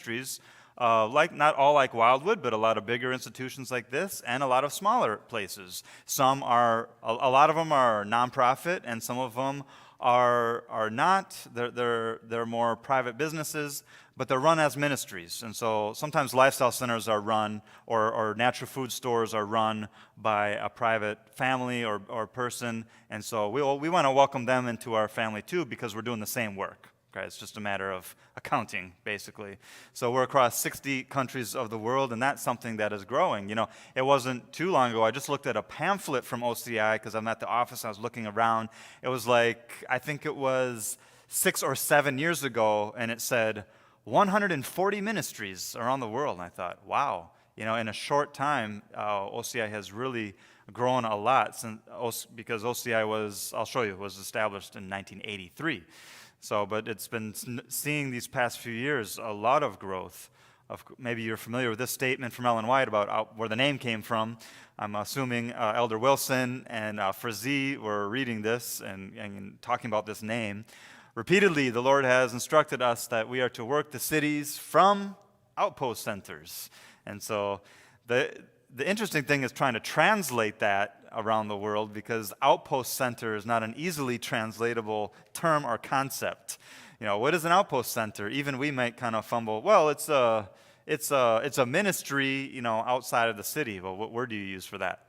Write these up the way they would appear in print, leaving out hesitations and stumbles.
ministries, like not all like Wildwood, but a lot of bigger institutions like this, and a lot of smaller places. Some are, a lot of them are nonprofit, and some of them are not. They're more private businesses, but they're run as ministries. And so sometimes lifestyle centers are run, or natural food stores are run by a private family or person. And so we want to welcome them into our family too, because we're doing the same work. Okay, it's just a matter of accounting, basically. So we're across 60 countries of the world, and that's something that is growing. You know, it wasn't too long ago, I just looked at a pamphlet from OCI, because I'm at the office, I was looking around. It was like, I think it was 6 or 7 years ago, and it said 140 ministries around the world. And I thought, wow, you know, in a short time, OCI has really grown a lot, because OCI was, I'll show you, was established in 1983. So, but it's been seeing these past few years a lot of growth. Maybe you're familiar with this statement from Ellen White about where the name came from. I'm assuming Elder Wilson and Frazee were reading this and talking about this name. Repeatedly, the Lord has instructed us that we are to work the cities from outpost centers. And so the interesting thing is trying to translate that around the world, because outpost center is not an easily translatable term or concept. You know, what is an outpost center? Even we might kind of fumble. Well, it's a ministry, you know, outside of the city. Well, what word do you use for that?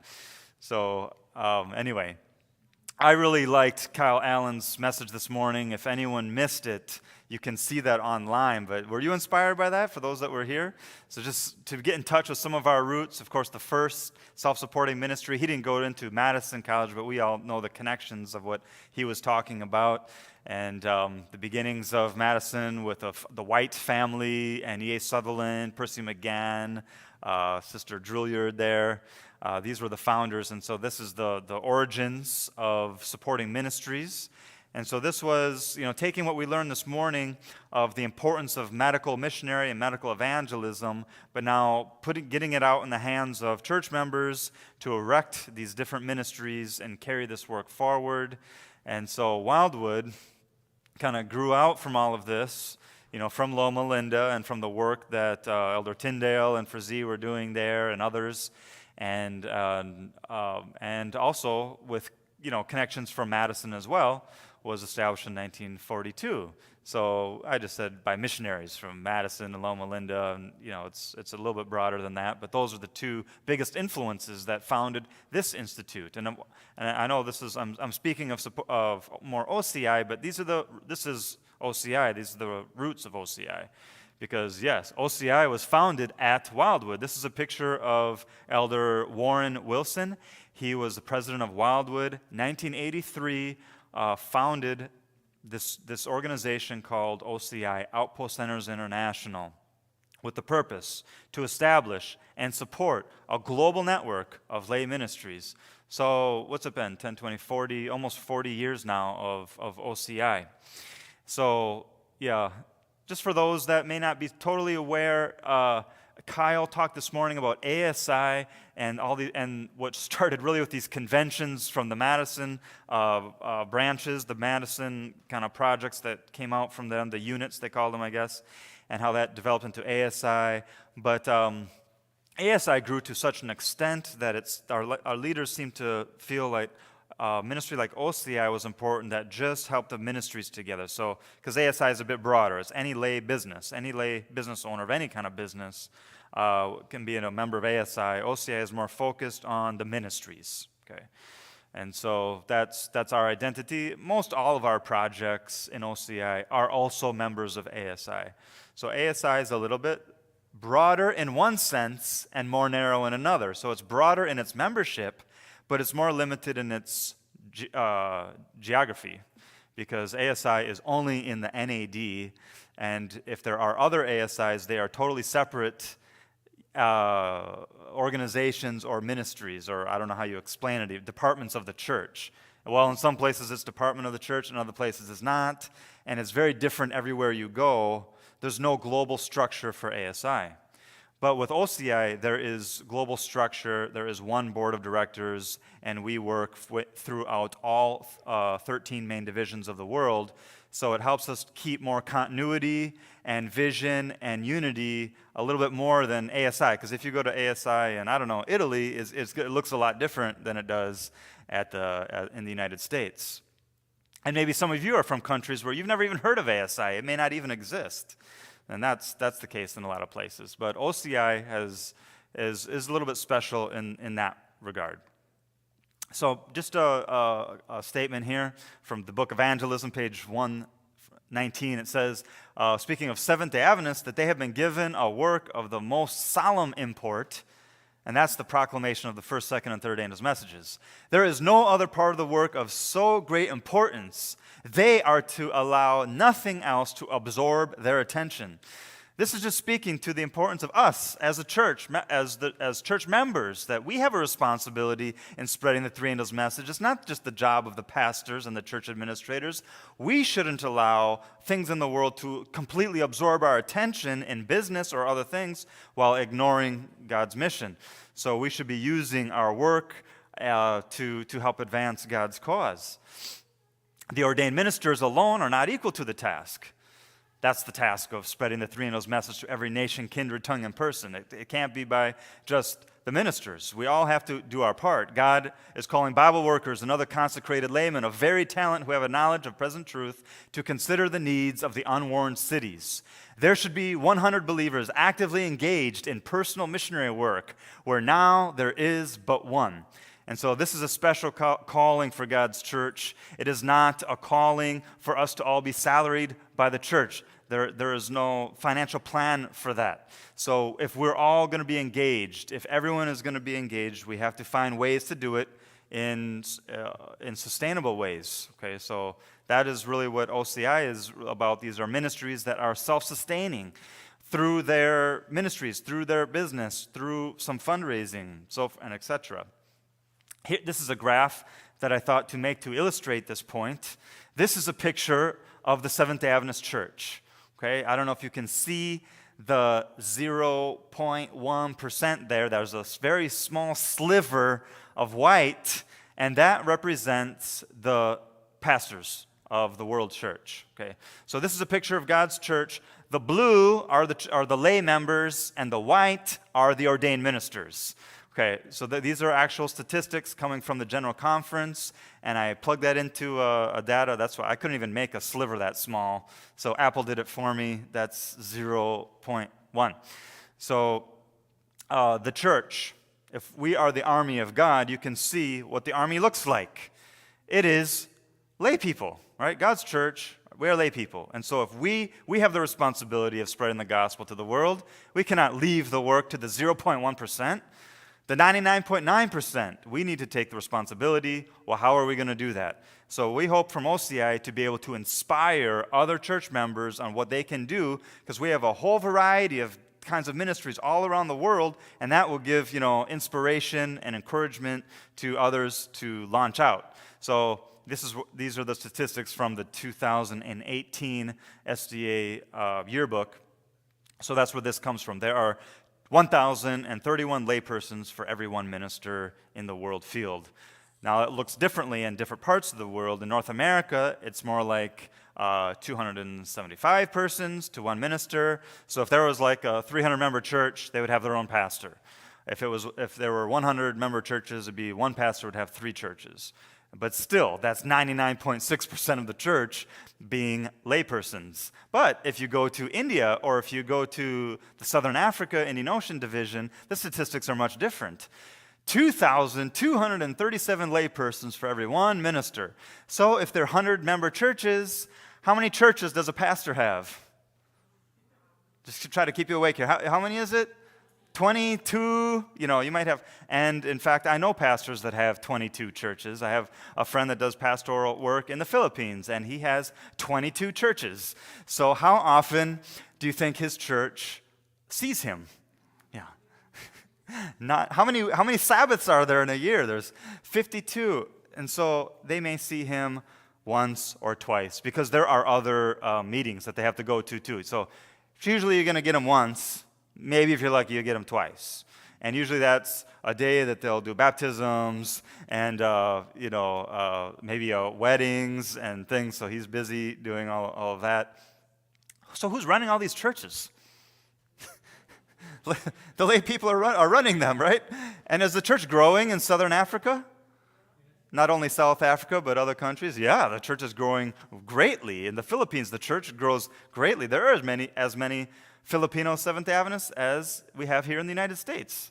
So anyway, I really liked Kyle Allen's message this morning. If anyone missed it, you can see that online. But were you inspired by that, for those that were here? So just to get in touch with some of our roots, of course, the first self-supporting ministry, he didn't go into Madison College, but we all know the connections of what he was talking about. And the beginnings of Madison with the White family and E.A. Sutherland, Percy McGann, Sister Drouillard there. These were the founders, and so this is the origins of supporting ministries. And so this was, you know, taking what we learned this morning of the importance of medical missionary and medical evangelism, but now getting it out in the hands of church members to erect these different ministries and carry this work forward. And so Wildwood kind of grew out from all of this, you know, from Loma Linda and from the work that Elder Tyndale and Frazee were doing there and others, and also with, you know, connections from Madison as well, was established in 1942. So I just said by missionaries from Madison and Loma Linda, and you know, it's a little bit broader than that, but those are the two biggest influences that founded this institute. And I know this is, I'm speaking of more OCI, but this is OCI, these are the roots of OCI. Because yes, OCI was founded at Wildwood. This is a picture of Elder Warren Wilson. He was the president of Wildwood, 1983, founded this organization called OCI, Outpost Centers International, with the purpose to establish and support a global network of lay ministries. So what's it been, 10, 20, 40, almost 40 years now of OCI. So yeah, just for those that may not be totally aware, Kyle talked this morning about ASI and what started really with these conventions from the Madison branches, the Madison kind of projects that came out from them, the units they called them, I guess, and how that developed into ASI. But ASI grew to such an extent that our leaders seem to feel like ministry like OCI was important, that just helped the ministries together. So, because ASI is a bit broader, it's any lay business owner of any kind of business can be a member of ASI. OCI is more focused on the ministries. Okay, and so that's our identity. Most all of our projects in OCI are also members of ASI. So ASI is a little bit broader in one sense and more narrow in another. So it's broader in its membership, but it's more limited in its geography, because ASI is only in the NAD, and if there are other ASIs, they are totally separate organizations or ministries, or I don't know how you explain it, departments of the church. Well, in some places it's department of the church, in other places it's not, and it's very different everywhere you go. There's no global structure for ASI. But with OCI, there is global structure, there is one board of directors, and we work throughout all 13 main divisions of the world So it helps us keep more continuity and vision and unity a little bit more than ASI. Because if you go to ASI in, I don't know, Italy, it looks a lot different than it does in the United States. And maybe some of you are from countries where you've never even heard of ASI. It may not even exist. And that's the case in a lot of places. But OCI is a little bit special in that regard. So just a statement here from the book Evangelism, page 119. It says, speaking of Seventh-day Adventists, that they have been given a work of the most solemn import, and that's the proclamation of the first, second, and third angels' messages. There is no other part of the work of so great importance. They are to allow nothing else to absorb their attention. This is just speaking to the importance of us as a church, as church members, that we have a responsibility in spreading the three angels' message. It's not just the job of the pastors and the church administrators. We shouldn't allow things in the world to completely absorb our attention in business or other things while ignoring God's mission. So we should be using our work to help advance God's cause. The ordained ministers alone are not equal to the task. That's the task of spreading the three angels' message to every nation, kindred, tongue, and person. It can't be by just the ministers. We all have to do our part. God is calling Bible workers and other consecrated laymen of varied talent who have a knowledge of present truth to consider the needs of the unwarned cities. There should be 100 believers actively engaged in personal missionary work, where now there is but one. And so this is a special calling for God's church. It is not a calling for us to all be salaried by the church. There is no financial plan for that. So if we're all going to be engaged, if everyone is going to be engaged, we have to find ways to do it in sustainable ways. Okay, so that is really what OCI is about. These are ministries that are self-sustaining through their ministries, through their business, through some fundraising, and etc. This is a graph that I thought to make to illustrate this point. This is a picture of the Seventh-day Adventist Church. Okay, I don't know if you can see the 0.1% there. There's a very small sliver of white, and that represents the pastors of the world church. Okay, so this is a picture of God's church. The blue are the lay members, and the white are the ordained ministers. Okay, so these are actual statistics coming from the General Conference, and I plugged that into a data. That's why I couldn't even make a sliver that small. So Apple did it for me. That's 0.1. So the church, if we are the army of God, you can see what the army looks like. It is lay people, right? God's church, we are lay people. And so if we have the responsibility of spreading the gospel to the world, we cannot leave the work to the 0.1%. The 99.9%, we need to take the responsibility. Well, how are we going to do that? So we hope from OCI to be able to inspire other church members on what they can do, because we have a whole variety of kinds of ministries all around the world, and that will give, inspiration and encouragement to others to launch out. So these are the statistics from the 2018 SDA yearbook. So that's where this comes from. There are 1,031 laypersons for every one minister in the world field. Now, it looks differently in different parts of the world. In North America, it's more like 275 persons to one minister. So if there was like a 300-member church, they would have their own pastor. If there were 100-member churches, it'd be one pastor would have 3 churches. But still, that's 99.6% of the church being laypersons. But if you go to India or if you go to the Southern Africa Indian Ocean Division, the statistics are much different. 2,237 laypersons for every one minister. So if they're 100-member churches, how many churches does a pastor have? Just to try to keep you awake here. How many is it? 22, you might have, and in fact, I know pastors that have 22 churches. I have a friend that does pastoral work in the Philippines, and he has 22 churches. So how often do you think his church sees him? Yeah. How many Sabbaths are there in a year? There's 52. And so they may see him once or twice, because there are other meetings that they have to go to too. So usually you're going to get him once. Maybe if you're lucky, you get them twice. And usually that's a day that they'll do baptisms and, maybe weddings and things. So he's busy doing all of that. So who's running all these churches? The lay people are running them, right? And is the church growing in southern Africa? Not only South Africa, but other countries? Yeah, the church is growing greatly. In the Philippines, the church grows greatly. There are as many Filipino Seventh Adventists as we have here in the United States.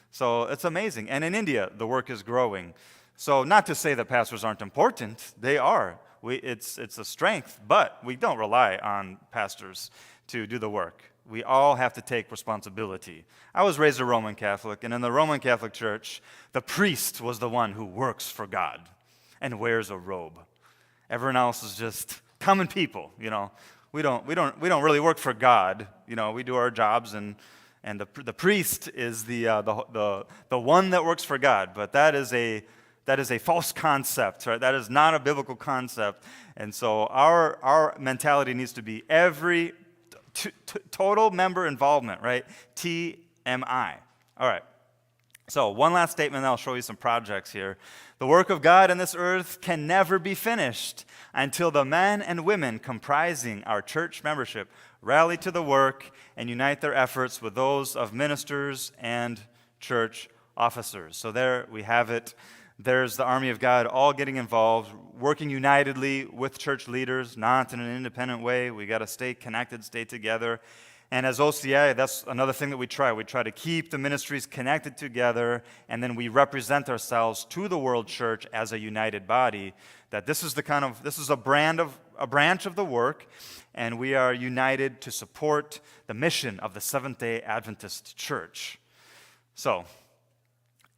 So it's amazing. And in India, the work is growing. So not to say that pastors aren't important. They are. It's a strength, but we don't rely on pastors to do the work. We all have to take responsibility. I was raised a Roman Catholic, and in the Roman Catholic Church, the priest was the one who works for God and wears a robe. Everyone else is just common people, We don't really work for God. We do our jobs, and the priest is the one that works for God. But that is a false concept, right? That is not a biblical concept. And so our mentality needs to be every total member involvement, right? TMI. All right. So one last statement, and I'll show you some projects here. The work of God in this earth can never be finished until the men and women comprising our church membership rally to the work and unite their efforts with those of ministers and church officers. So there we have it. There's the army of God all getting involved, working unitedly with church leaders, not in an independent way. We got to stay connected, stay together. And as OCI, that's another thing that we try. We try to keep the ministries connected together, and then we represent ourselves to the world church as a united body. That this is a branch of the work, and we are united to support the mission of the Seventh-day Adventist Church. So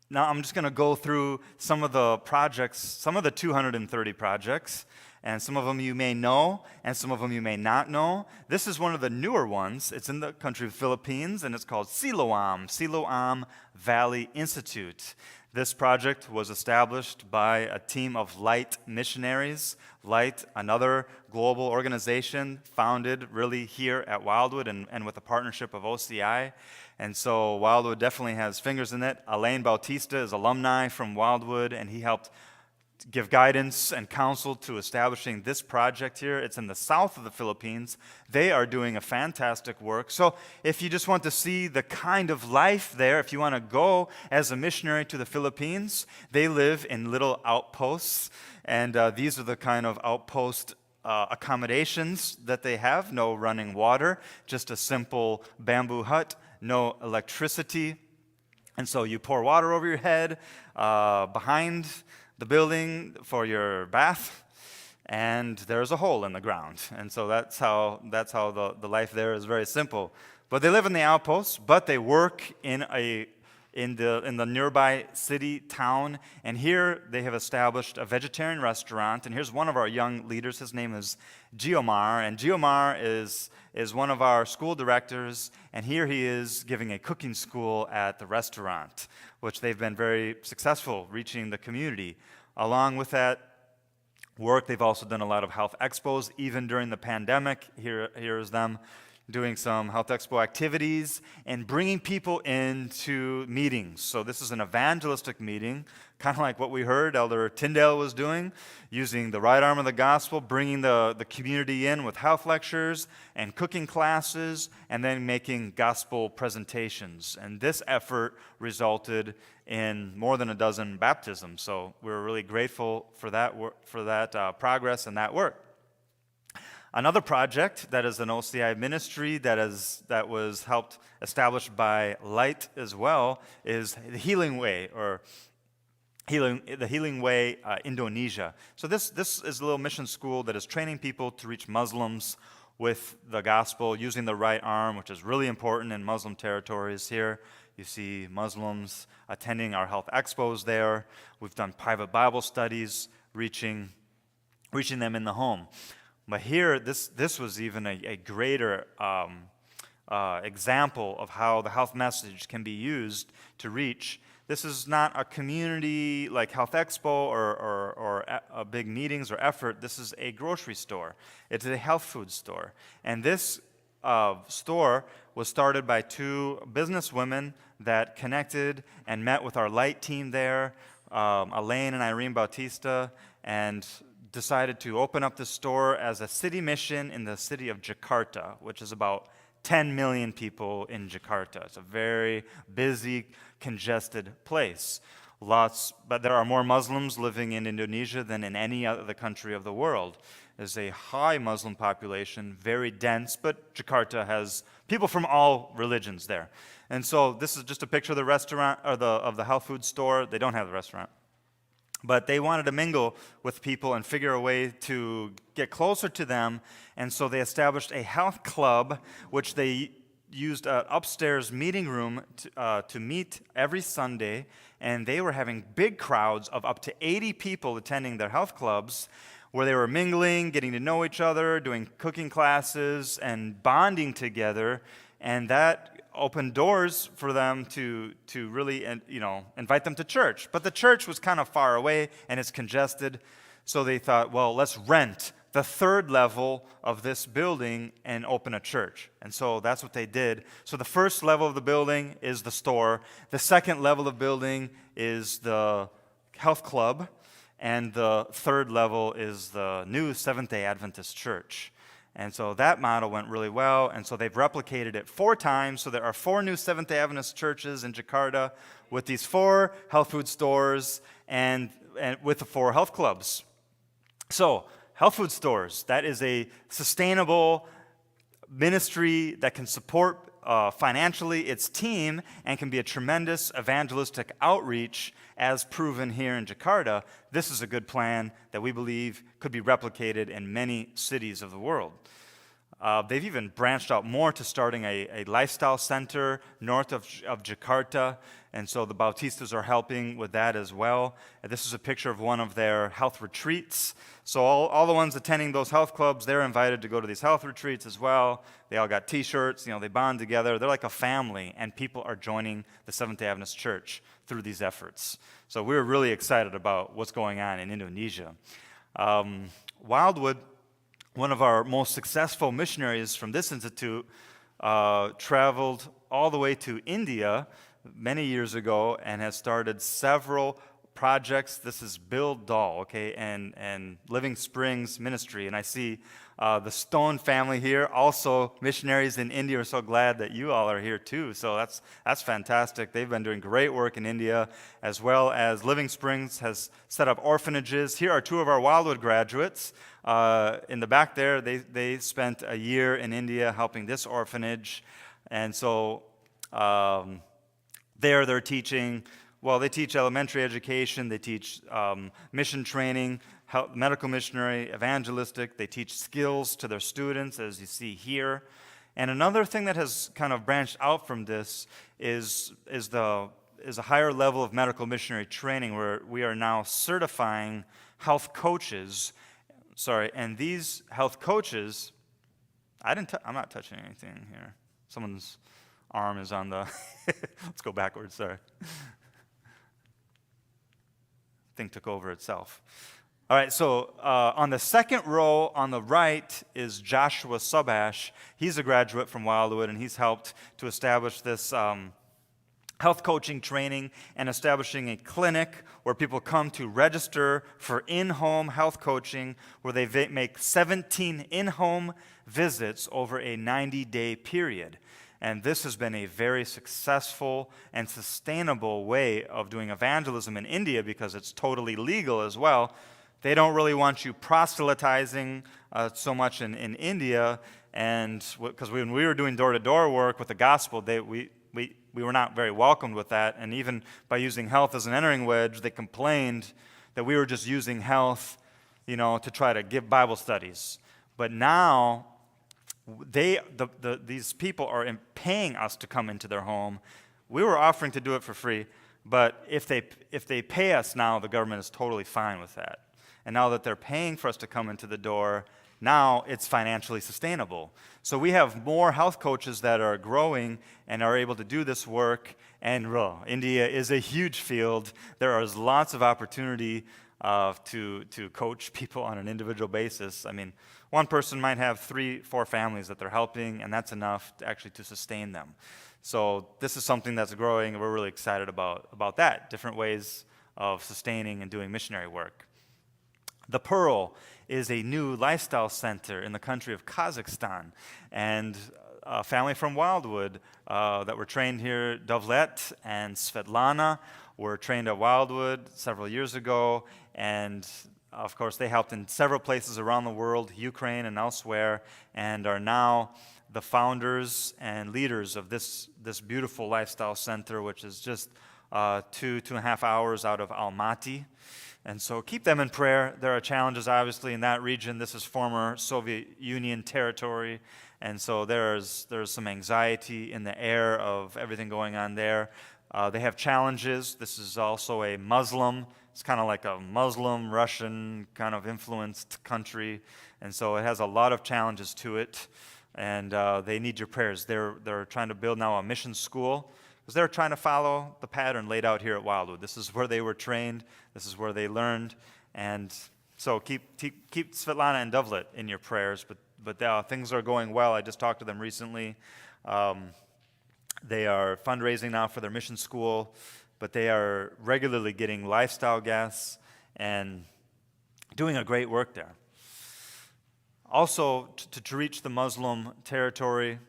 now I'm just going to go through some of the projects, some of the 230 projects, and some of them you may know, and some of them you may not know. This is one of the newer ones. It's in the country of the Philippines, and it's called Siloam Valley Institute. This project was established by a team of Light missionaries. Light, another global organization founded really here at Wildwood and with the partnership of OCI. And so Wildwood definitely has fingers in it. Alain Bautista is alumni from Wildwood, and he helped give guidance and counsel to establishing this project here. It's in the south of the Philippines. They are doing a fantastic work. So if you just want to see the kind of life there, if you want to go as a missionary to the Philippines, they live in little outposts, and these are the kind of outpost accommodations that they have. No running water, just a simple bamboo hut, no electricity. And so you pour water over your head behind the building for your bath, and there's a hole in the ground. And so that's how the life there is very simple. But they live in the outposts, but they work in the nearby city town. And here they have established a vegetarian restaurant. And here's one of our young leaders. His name is Giomar, and Giomar is one of our school directors, and here he is giving a cooking school at the restaurant, which they've been very successful reaching the community. Along with that work, they've also done a lot of health expos, even during the pandemic. Here is them doing some health expo activities and bringing people into meetings. So this is an evangelistic meeting, kind of like what we heard Elder Tyndale was doing, using the right arm of the gospel, bringing the community in with health lectures and cooking classes, and then making gospel presentations. And this effort resulted in more than a dozen baptisms. So we're really grateful for that progress and that work. Another project that is an OCI ministry that was helped established by Light as well is the Healing Way, Indonesia. So this is a little mission school that is training people to reach Muslims with the gospel using the right arm, which is really important in Muslim territories. Here you see Muslims attending our health expos there. We've done private Bible studies, reaching them in the home. But here, this was even a greater example of how the health message can be used to reach. This is not a community like Health Expo or big meetings or effort. This is a grocery store. It's a health food store. And this store was started by two businesswomen that connected and met with our light team there, Elaine and Irene Bautista, and decided to open up this store as a city mission in the city of Jakarta, which is about 10 million people in Jakarta. It's a very busy, congested place. But there are more Muslims living in Indonesia than in any other country of the world. There's a high Muslim population, very dense, but Jakarta has people from all religions there. And so this is just a picture of the restaurant, or of the health food store. They don't have the restaurant. But they wanted to mingle with people and figure a way to get closer to them. And so they established a health club, which they used an upstairs meeting room to meet every Sunday. And they were having big crowds of up to 80 people attending their health clubs, where they were mingling, getting to know each other, doing cooking classes, and bonding together. And that opened doors for them to really, invite them to church. But the church was kind of far away, and it's congested. So they thought, well, let's rent the third level of this building and open a church. And so that's what they did. So the first level of the building is the store. The second level of building is the health club. And the third level is the new Seventh-day Adventist church. And so that model went really well, and so they've replicated it 4 times. So there are 4 new Seventh-day Adventist churches in Jakarta with these 4 health food stores and with the 4 health clubs. So health food stores, that is a sustainable ministry that can support financially its team and can be a tremendous evangelistic outreach, as proven here in Jakarta. This is a good plan that we believe could be replicated in many cities of the world. They've even branched out more to starting a lifestyle center north of Jakarta, and so the Bautistas are helping with that as well. And this is a picture of one of their health retreats. So all the ones attending those health clubs, they're invited to go to these health retreats as well. They all got T-shirts, they bond together. They're like a family, and people are joining the Seventh-day Adventist Church through these efforts. So we're really excited about what's going on in Indonesia. Wildwood, one of our most successful missionaries from this institute, traveled all the way to India many years ago and has started several projects. This is Bill Dahl, and Living Springs Ministry. And I see the Stone family here, also missionaries in India. We're so glad that you all are here too. So that's fantastic. They've been doing great work in India, as well as Living Springs has set up orphanages. Here are 2 of our Wildwood graduates. In the back there, they spent a year in India helping this orphanage. And so they're teaching, they teach elementary education, they teach mission training, medical missionary, evangelistic. They teach skills to their students, as you see here. And another thing that has kind of branched out from this is a higher level of medical missionary training, where we are now certifying health coaches. And these health coaches, I'm not touching anything here. Someone's arm is on the, let's go backwards, sorry. Thing took over itself. All right, so on the second row on the right is Joshua Subash. He's a graduate from Wildwood, and he's helped to establish this health coaching training and establishing a clinic where people come to register for in-home health coaching, where they make 17 in-home visits over a 90-day period. And this has been a very successful and sustainable way of doing evangelism in India, because it's totally legal as well. They don't really want you proselytizing so much in India, and because when we were doing door-to-door work with the gospel, we were not very welcomed with that. And even by using health as an entering wedge, they complained that we were just using health, to try to give Bible studies. But now, these people are paying us to come into their home. We were offering to do it for free, but if they pay us now, the government is totally fine with that. And now that they're paying for us to come into the door, now it's financially sustainable. So we have more health coaches that are growing and are able to do this work. And India is a huge field. There is lots of opportunity to coach people on an individual basis. I mean, one person might have 3-4 families that they're helping, and that's enough to sustain them. So this is something that's growing, and we're really excited about that, different ways of sustaining and doing missionary work. The Pearl is a new lifestyle center in the country of Kazakhstan, and a family from Wildwood that were trained here, Dovlet and Svetlana, were trained at Wildwood several years ago, and of course they helped in several places around the world, Ukraine and elsewhere, and are now the founders and leaders of this beautiful lifestyle center, which is just 2.5 hours out of Almaty. And so keep them in prayer. There are challenges, obviously, in that region. This is former Soviet Union territory, and so there's some anxiety in the air of everything going on there. They have challenges. This is also a Muslim. It's kind of like a Muslim, Russian kind of influenced country, and so it has a lot of challenges to it, and they need your prayers. They're trying to build now a mission school, because they're trying to follow the pattern laid out here at Wildwood. This is where they were trained. This is where they learned. And so keep Svetlana and Dovlet in your prayers. But things are going well. I just talked to them recently. They are fundraising now for their mission school, but they are regularly getting lifestyle guests and doing a great work there. Also, to reach the Muslim territory,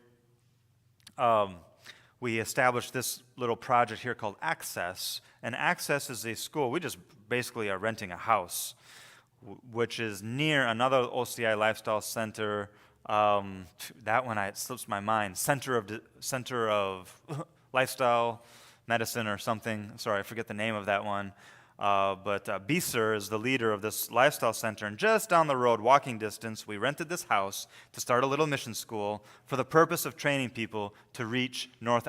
we established this little project here called Access. And Access is a school. We just basically are renting a house, which is near another OCI lifestyle center. That one, it slips my mind. Center of Lifestyle Medicine or something. Sorry, I forget the name of that one. But Beeser is the leader of this lifestyle center, and just down the road, walking distance, we rented this house to start a little mission school for the purpose of training people to reach North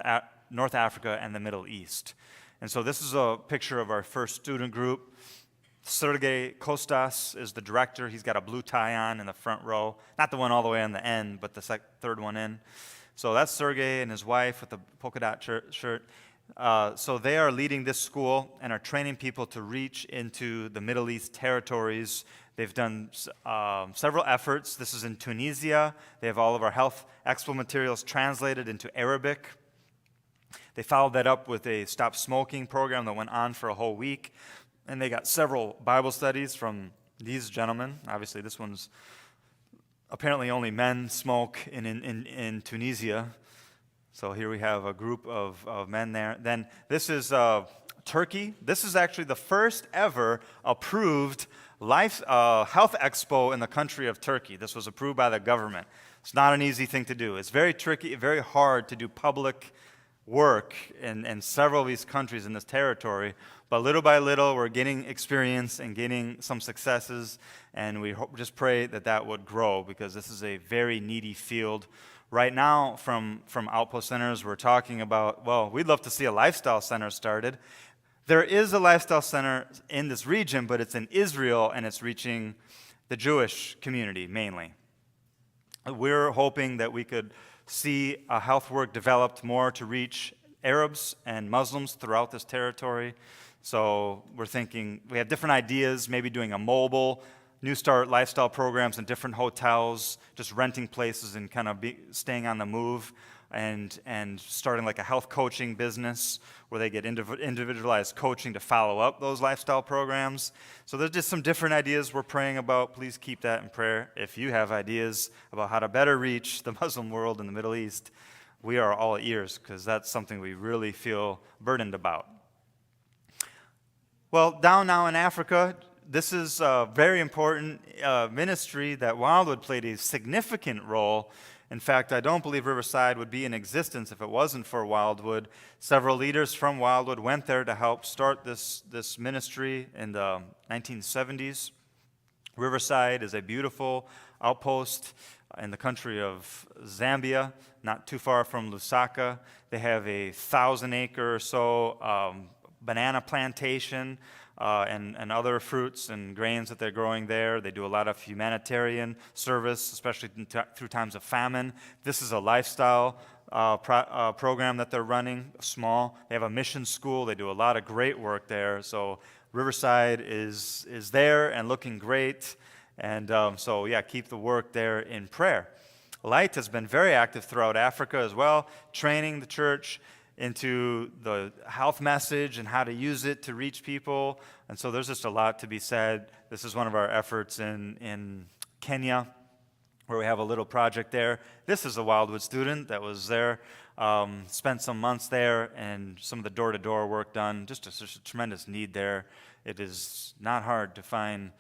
Africa and the Middle East. And so this is a picture of our first student group. Sergey Kostas is the director. He's got a blue tie on in the front row. Not the one all the way on the end, but the third one in. So that's Sergey and his wife with the polka dot shirt. So they are leading this school and are training people to reach into the Middle East territories. They've done several efforts. This is in Tunisia. They have all of our Health Expo materials translated into Arabic. They followed that up with a stop smoking program that went on for a whole week. And they got several Bible studies from these gentlemen. Obviously, this one's apparently only men smoke in Tunisia. So here we have a group of men there. Then this is Turkey. This is actually the first ever approved health expo in the country of Turkey. This was approved by the government. It's not an easy thing to do. It's very tricky, very hard to do public work in several of these countries in this territory. But little by little, we're getting experience and getting some successes, and we just pray that would grow, because this is a very needy field. Right now, from Outpost Centers, we're talking about, well, we'd love to see a lifestyle center started. There is a lifestyle center in this region, but it's in Israel, and it's reaching the Jewish community mainly. We're hoping that we could see a health work developed more to reach Arabs and Muslims throughout this territory. So we're thinking, we have different ideas, maybe doing a mobile New Start lifestyle programs in different hotels, just renting places and kind of staying on the move, and starting like a health coaching business where they get individualized coaching to follow up those lifestyle programs. So there's just some different ideas we're praying about. Please keep that in prayer. If you have ideas about how to better reach the Muslim world in the Middle East, we are all ears, because that's something we really feel burdened about. Well, down now in Africa, this is a very important ministry that Wildwood played a significant role. In fact, I don't believe Riverside would be in existence if it wasn't for Wildwood. Several leaders from Wildwood went there to help start this ministry in the 1970s. Riverside is a beautiful outpost in the country of Zambia, not too far from Lusaka. They have a 1,000-acre or so banana plantation and other fruits and grains that they're growing there. They do a lot of humanitarian service, especially through times of famine. This is a lifestyle program that they're running, small. They have a mission school. They do a lot of great work there. So Riverside is there and looking great. And so, yeah, keep the work there in prayer. Light has been very active throughout Africa as well, training the church into the health message and how to use it to reach people. And so there's just a lot to be said. This is one of our efforts in Kenya, where we have a little project there. This is a Wildwood student that was there, spent some months there, and some of the door-to-door work done. Just a tremendous need there. It is not hard to find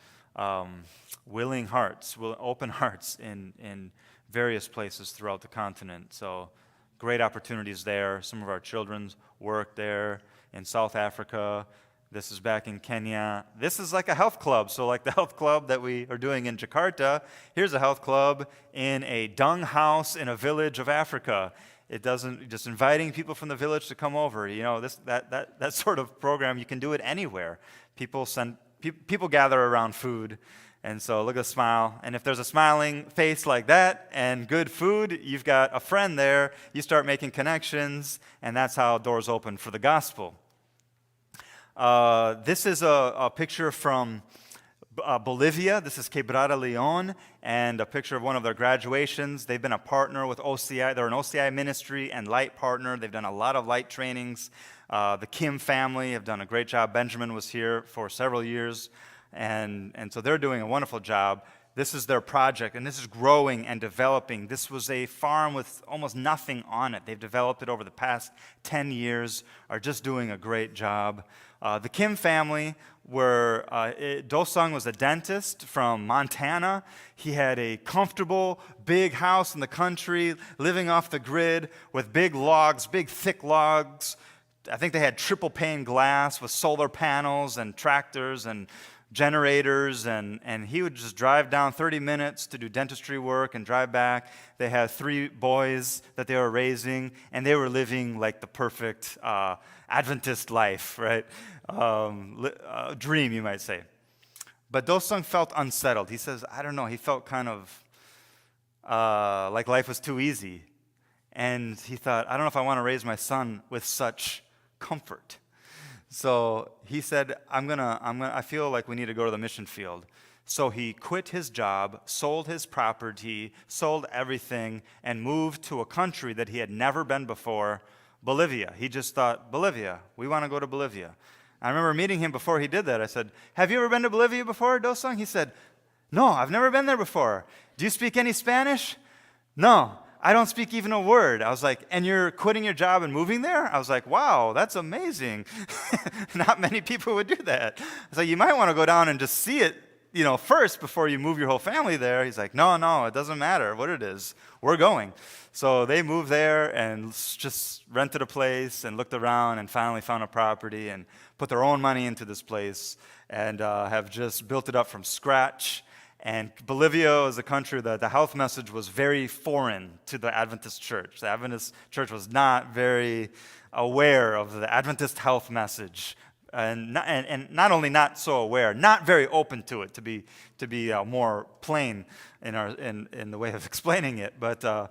willing hearts, open hearts in various places throughout the continent. So great opportunities there. Some of our children's work there in South Africa. This is back in Kenya. This is like a health club. So like the health club that we are doing in Jakarta, here's a health club in a dung house in a village of Africa. It doesn't, just inviting people from the village to come over. You know, that sort of program, you can do it anywhere. People gather around food. And so look at the smile. And if there's a smiling face like that and good food, you've got a friend there. You start making connections, and that's how doors open for the gospel. This is a picture from Bolivia. This is Quebrada Leon, and a picture of one of their graduations. They've been a partner with OCI. They're an OCI ministry and light partner. They've done a lot of light trainings. The Kim family have done a great job. Benjamin was here for several years. And so they're doing a wonderful job. This is their project, and this is growing and developing. This was a farm with almost nothing on it. They've developed it over the past 10 years, are just doing a great job. The Kim family, where Do-sung was a dentist from Montana. He had a comfortable, big house in the country, living off the grid with big logs, big thick logs. I think they had triple pane glass with solar panels and tractors and generators, and he would just drive down 30 minutes to do dentistry work and drive back. They had 3 boys that they were raising, and they were living like the perfect Adventist life, right? Dream, you might say. But Do-sung felt unsettled. He says, I don't know, he felt kind of like life was too easy. And he thought, I don't know if I want to raise my son with such comfort. So he said, I feel like we need to go to the mission field. So he quit his job, sold his property, sold everything, and moved to a country that he had never been before, Bolivia. He just thought, Bolivia, we want to go to Bolivia. I remember meeting him before he did that. I said, have you ever been to Bolivia before, Do-sung? He said, no, I've never been there before. Do you speak any Spanish? No. I don't speak even a word. I was like, and you're quitting your job and moving there? I was like, wow, that's amazing. Not many people would do that. So you might want to go down and just see it, first before you move your whole family there. He's like, no, it doesn't matter what it is. We're going. So they moved there and just rented a place and looked around and finally found a property and put their own money into this place and have just built it up from scratch. And Bolivia is a country that the health message was very foreign to the Adventist church. The Adventist church was not very aware of the Adventist health message, and not only not so aware, not very open to it. To be more plain in the way of explaining it, but.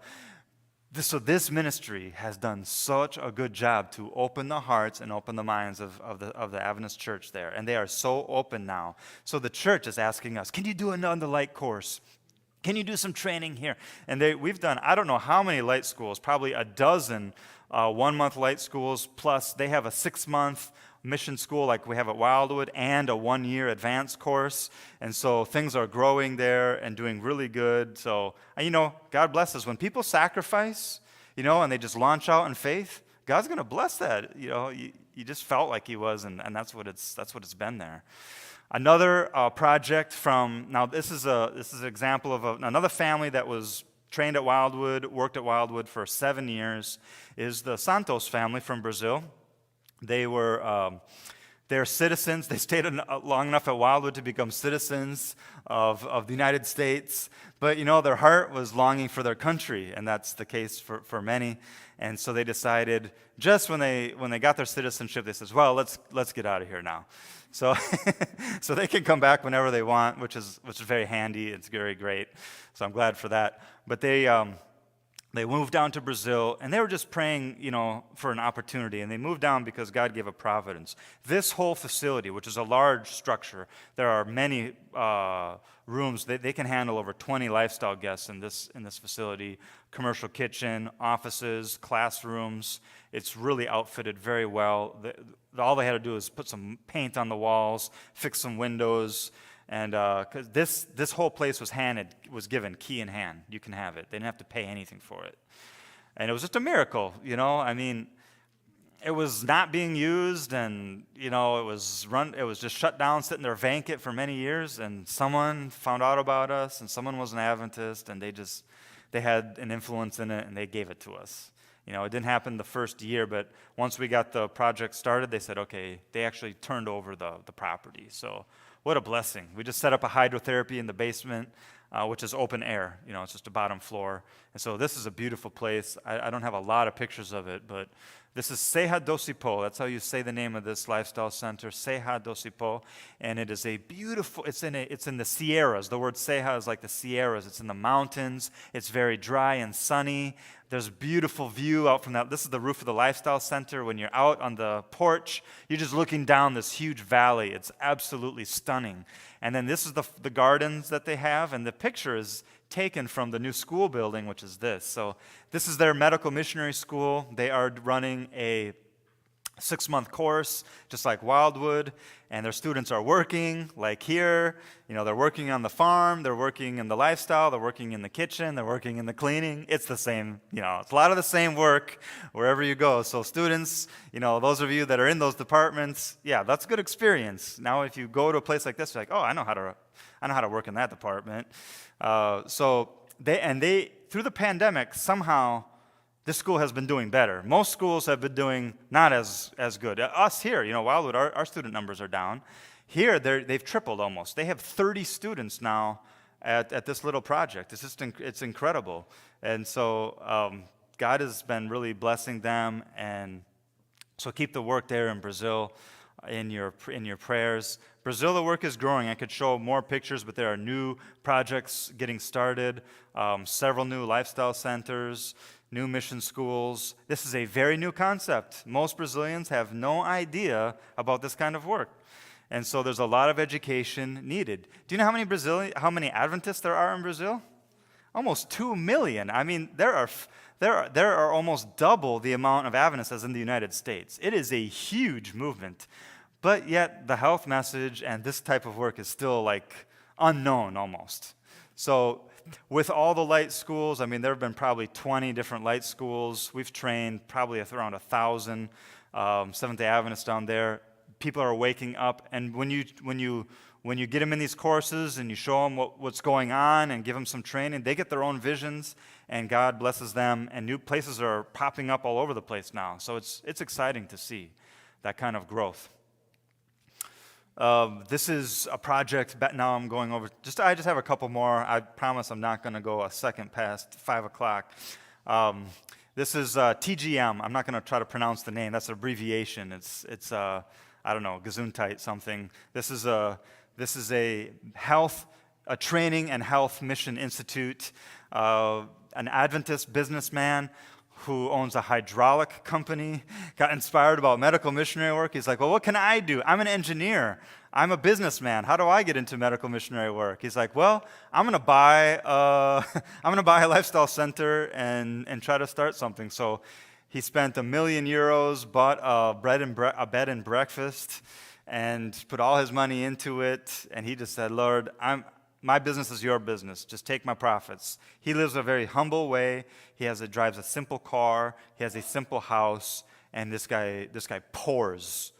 So this ministry has done such a good job to open the hearts and open the minds of the Adventist church there. And they are so open now. So the church is asking us, can you do another light course? Can you do some training here? And we've done, I don't know how many light schools, probably a dozen 1-month light schools, plus they have a 6-month mission school like we have at Wildwood and a 1-year advanced course. And so things are growing there and doing really good. So, God bless us. When people sacrifice, and they just launch out in faith, God's going to bless that. You just felt like he was, and that's what it's been there. Another project this is an example of another family that was trained at Wildwood, worked at Wildwood for 7 years, is the Santos family from Brazil. They're citizens. They stayed long enough at Wildwood to become citizens of the United States. But, their heart was longing for their country, and that's the case for many. And so they decided, just when they got their citizenship, they said, well, let's get out of here now. So so they can come back whenever they want, which is very handy. It's very great. So I'm glad for that. But they They moved down to Brazil, and they were just praying, for an opportunity. And they moved down because God gave a providence. This whole facility, which is a large structure, there are many rooms. They can handle over 20 lifestyle guests in this facility. Commercial kitchen, offices, classrooms. It's really outfitted very well. All they had to do is put some paint on the walls, fix some windows. And because this whole place was given key in hand. You can have it. They didn't have to pay anything for it. And it was just a miracle, I mean, it was not being used, and it was just shut down, sitting there vacant for many years. And someone found out about us, and someone was an Adventist, and they had an influence in it, and they gave it to us. It didn't happen the first year, but once we got the project started, they said, okay, they actually turned over the property. So what a blessing. We just set up a hydrotherapy in the basement, which is open air. It's just a bottom floor. And so this is a beautiful place. I don't have a lot of pictures of it, but this is Serra do Cipó. That's how you say the name of this lifestyle center, Serra do Cipó. And it is a beautiful, it's in the Sierras. The word Serra is like the Sierras. It's in the mountains. It's very dry and sunny. There's a beautiful view out from that. This is the roof of the lifestyle center. When you're out on the porch, you're just looking down this huge valley. It's absolutely stunning. And then this is the gardens that they have, and the picture is taken from the new school building, which is this. So this is their medical missionary school. They are running a 6-month course, just like Wildwood, and their students are working, like here. They're working on the farm, they're working in the lifestyle, they're working in the kitchen, they're working in the cleaning. It's the same, it's a lot of the same work wherever you go. So students, those of you that are in those departments, yeah, that's a good experience. Now, if you go to a place like this, you're like, oh, I know how to work in that department. So they through the pandemic, somehow this school has been doing better. Most schools have been doing not as good. Us here, Wildwood, our student numbers are down. Here, they've tripled almost. They have 30 students now at this little project. It's incredible. And so God has been really blessing them. And so keep the work there in Brazil in your prayers. Brazil, the work is growing. I could show more pictures, but there are new projects getting started, several new lifestyle centers, new mission schools. This is a very new concept. Most Brazilians have no idea about this kind of work. And so there's a lot of education needed. Do you know how many Adventists there are in Brazil? Almost 2 million. I mean, there are almost double the amount of Adventists as in the United States. It is a huge movement. But yet the health message and this type of work is still like unknown almost. So with all the light schools, I mean, there have been probably 20 different light schools. We've trained probably around 1,000 Seventh-day Adventists down there. People are waking up, and when you get them in these courses and you show them what's going on and give them some training, they get their own visions, and God blesses them, and new places are popping up all over the place now. So it's exciting to see that kind of growth. This is a project, now I'm going over, I just have a couple more. I promise I'm not going to go a second past 5 o'clock. This is TGM. I'm not going to try to pronounce the name. That's an abbreviation. It's I don't know, Gesundheit something. This is a training and health mission institute. An Adventist businessman who owns a hydraulic company, got inspired about medical missionary work. He's like, well, what can I do? I'm an engineer. I'm a businessman. How do I get into medical missionary work? He's like, well, I'm going to buy a lifestyle center and try to start something. So he spent €1 million, bought a bed and breakfast, and put all his money into it. And he just said, Lord, my business is your business. Just take my profits. He lives a very humble way. He drives a simple car. He has a simple house. And this guy pours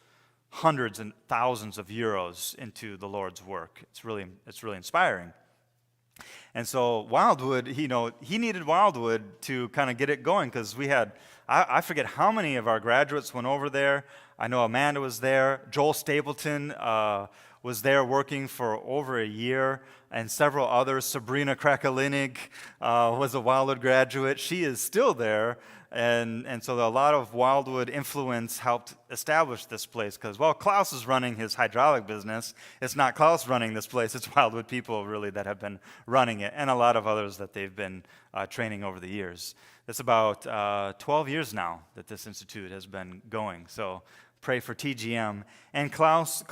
hundreds and thousands of euros into the Lord's work. It's really inspiring. And so Wildwood, he needed Wildwood to kind of get it going, because we had, I forget how many of our graduates went over there. I know Amanda was there. Joel Stapleton was there working for over a year, and several others. Sabrina Krakalinig was a Wildwood graduate. She is still there, And so a lot of Wildwood influence helped establish this place because, well, Klaus is running his hydraulic business. It's not Klaus running this place. It's Wildwood people, really, that have been running it, and a lot of others that they've been training over the years. It's about 12 years now that this institute has been going. So pray for TGM. And Klaus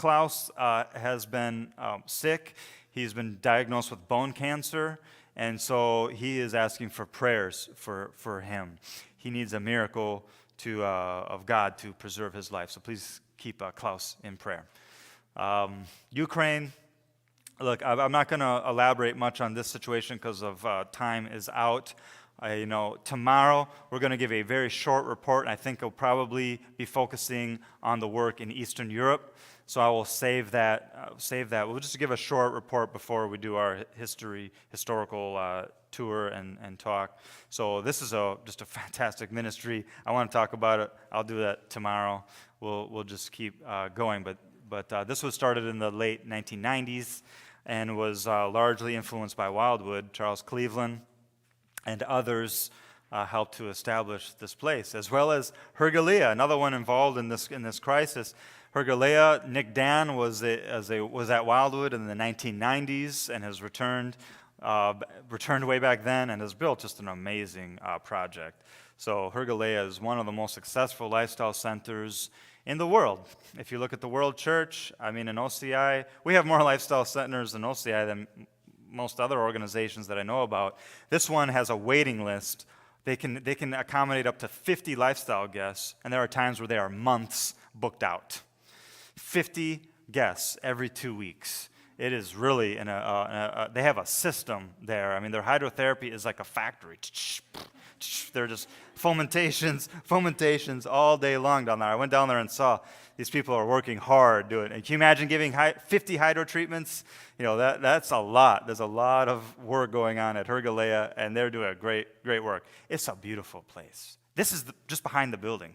has been sick. He's been diagnosed with bone cancer, and so he is asking for prayers for him. He needs a miracle of God to preserve his life. So please keep Klaus in prayer. Ukraine, look, I'm not going to elaborate much on this situation because of time is out. Tomorrow we're going to give a very short report, and I think it'll probably be focusing on the work in Eastern Europe. So I will save that. We'll just give a short report before we do our historical tour and talk. So this is just a fantastic ministry. I want to talk about it. I'll do that tomorrow. We'll just keep going. But this was started in the late 1990s and was largely influenced by Wildwood. Charles Cleveland and others helped to establish this place, as well as Hergalea, another one involved in this crisis. Hergalea, Nick Dan was at Wildwood in the 1990s and has returned way back then and has built just an amazing project. So Hergalea is one of the most successful lifestyle centers in the world. If you look at the World Church, in OCI, we have more lifestyle centers in OCI than most other organizations that I know about. This one has a waiting list. They can accommodate up to 50 lifestyle guests, and there are times where they are months booked out. 50 guests every 2 weeks. It is really, they have a system there. Their hydrotherapy is like a factory. They're just fomentations all day long down there. I went down there and saw these people are working hard doing it. And can you imagine giving 50 hydro treatments? That's a lot. There's a lot of work going on at Hergalea, and they're doing a great work. It's a beautiful place. This is just behind the building.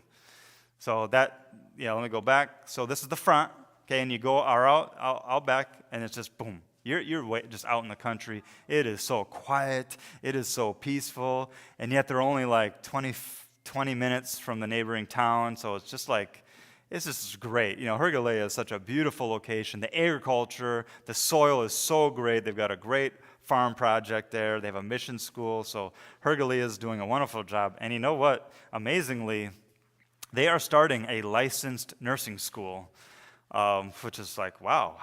So let me go back. So this is the front, okay, and you go out back, and it's just boom. You're just out in the country. It is so quiet. It is so peaceful, and yet they're only like 20 minutes from the neighboring town. So it's just great. Hergalea is such a beautiful location. The agriculture, the soil is so great. They've got a great farm project there. They have a mission school. So Hergalea is doing a wonderful job. And you know what? Amazingly, they are starting a licensed nursing school, which is like, wow.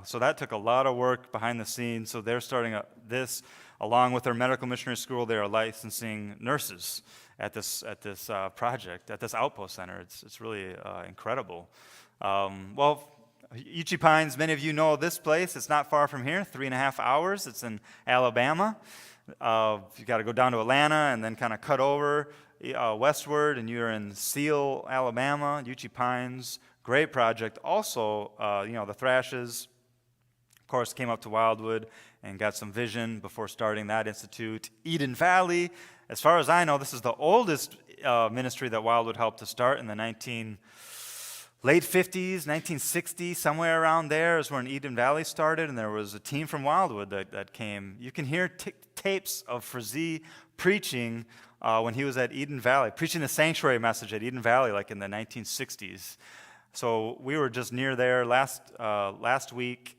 So that took a lot of work behind the scenes. So they're starting this, along with their medical missionary school. They are licensing nurses at this project, at this outpost center. It's really incredible. Uchee Pines, many of you know this place. It's not far from here, 3.5 hours. It's in Alabama. You got to go down to Atlanta and then kind of cut over westward, and you're in Seal, Alabama. Uchee Pines, great project. Also, the Thrashes, of course, came up to Wildwood and got some vision before starting that institute. Eden Valley, as far as I know, this is the oldest ministry that Wildwood helped to start in the late 50s, 1960s, somewhere around there is when Eden Valley started, and there was a team from Wildwood that came. You can hear tapes of Frazee preaching when he was at Eden Valley, preaching the sanctuary message at Eden Valley like in the 1960s. So we were just near there last week.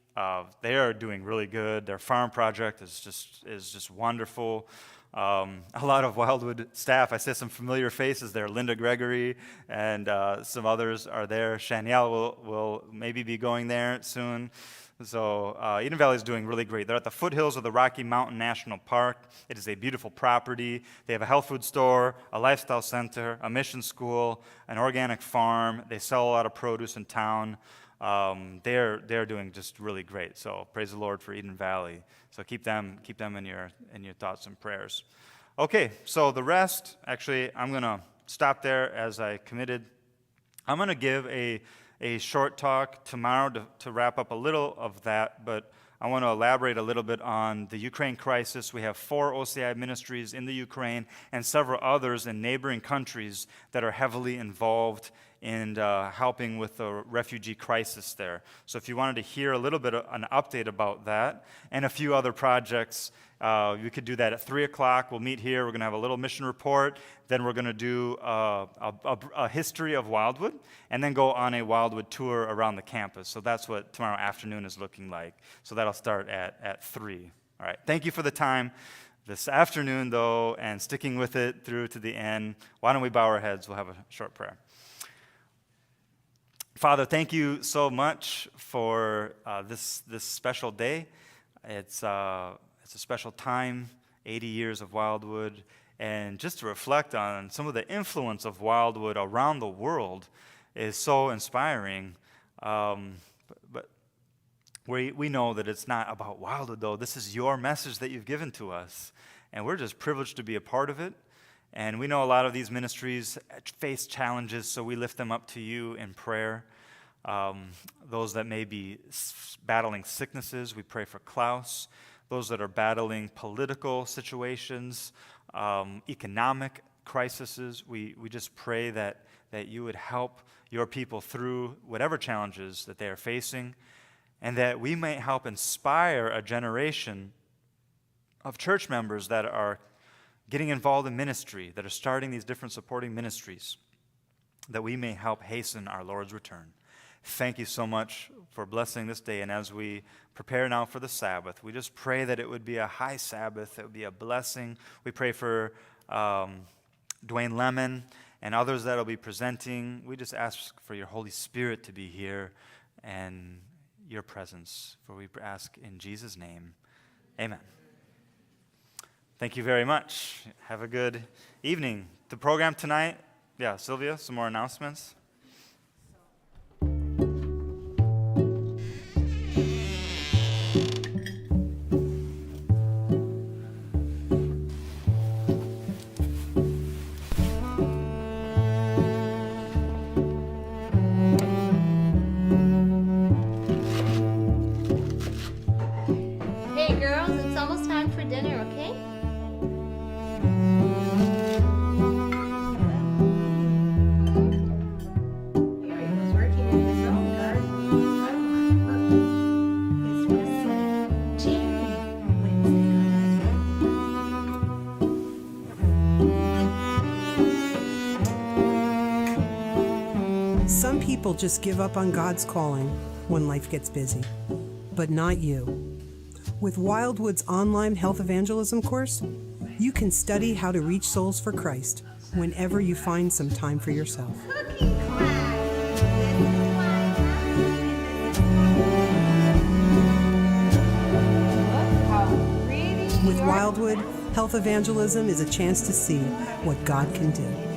They are doing really good. Their farm project is just wonderful. A lot of Wildwood staff. I see some familiar faces there. Linda Gregory and some others are there. Shanielle will maybe be going there soon. So Eden Valley is doing really great. They're at the foothills of the Rocky Mountain National Park. It is a beautiful property. They have a health food store, a lifestyle center, a mission school, an organic farm. They sell a lot of produce in town. They're doing just really great. So praise the Lord for Eden Valley. So keep them in your thoughts and prayers. Okay, so the rest, actually, I'm going to stop there as I committed. I'm going to give a short talk tomorrow to wrap up a little of that, but I want to elaborate a little bit on the Ukraine crisis. We have 4 OCI ministries in the Ukraine and several others in neighboring countries that are heavily involved in helping with the refugee crisis there. So if you wanted to hear a little bit of an update about that and a few other projects, you could do that at 3 o'clock. We'll meet here. We're going to have a little mission report. Then we're going to do a history of Wildwood, and then go on a Wildwood tour around the campus. So that's what tomorrow afternoon is looking like. So that'll start at 3. All right. Thank you for the time this afternoon, though, and sticking with it through to the end. Why don't we bow our heads? We'll have a short prayer. Father, thank you so much for this special day. It's a special time, 80 years of Wildwood, and just to reflect on some of the influence of Wildwood around the world is so inspiring. But we know that it's not about Wildwood, though. This is your message that you've given to us, and we're just privileged to be a part of it. And we know a lot of these ministries face challenges, so we lift them up to you in prayer. Those that may be battling sicknesses, we pray for Klaus. Those that are battling political situations, economic crises, we just pray that you would help your people through whatever challenges that they are facing, and that we may help inspire a generation of church members that are getting involved in ministry, that are starting these different supporting ministries, that we may help hasten our Lord's return. Thank you so much for blessing this day. And as we prepare now for the Sabbath, we just pray that it would be a high Sabbath, it would be a blessing. We pray for Dwayne Lemon and others that will be presenting. We just ask for your Holy Spirit to be here and your presence. For we ask in Jesus' name, amen. Thank you very much. Have a good evening. The program tonight, Sylvia, some more announcements. People just give up on God's calling when life gets busy, but not you. With Wildwood's online health evangelism course, you can study how to reach souls for Christ whenever you find some time for yourself. With Wildwood, health evangelism is a chance to see what God can do.